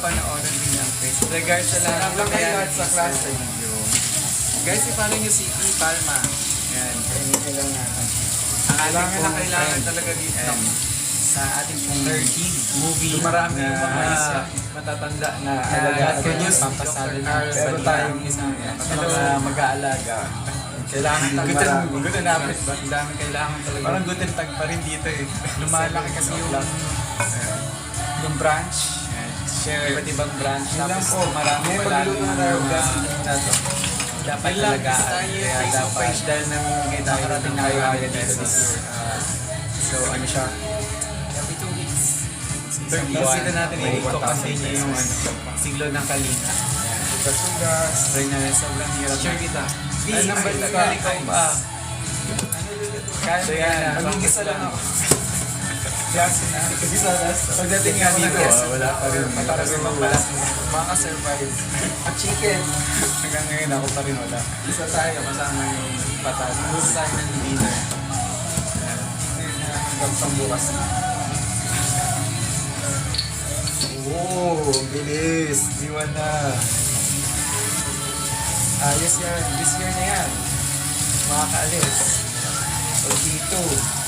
papanoorin din ang quiz. Regards sa lahat Lang kayo lahat sa klase. Guys, i-follow nyo si E. Palma. Yan. Kailangan Ang ating kailangan talaga dito. sa ating pong 13 movie marami na mga matatanda na alaga produce pampasali Dr. Carl pero Balita. tayong mga mag-aalaga. Kailangan ng Good napit ba? Ang dami kailangan talaga. Parang good and tag pa rin dito eh. Lumalaki kasi yung branch. Share. Iba't ibang branch. Yun lang Tapos po. marami May pala pagluluto na tayo gas na to. dapat talagaan. Kaya dapat dahil namimigay tayo nakarating na tayo kayo agad dito dito this this year. year. So ano siya? Every 2 weeks. Third Tapos one. dito natin May i-cook kasi 1,000 niya yung siglo ng kalina. Gas. Try na rin sobrang hirap. Sure kita. Ay, number ay, 2 ay, ikaw pa. Kaya yan. Magigisa lang ako. Klase na. Pagdating nga dito, wala pa rin. mataras naman pala. Maka-survive. Chicken. Hanggang ngayon ako pa rin wala. Isa tayo kasama yung patas. Gusto tayo ng dinner. Hanggang sa bukas. Oh, bilis. Diwan na. Ayos yan. This year na yan. Makakaalis. O dito.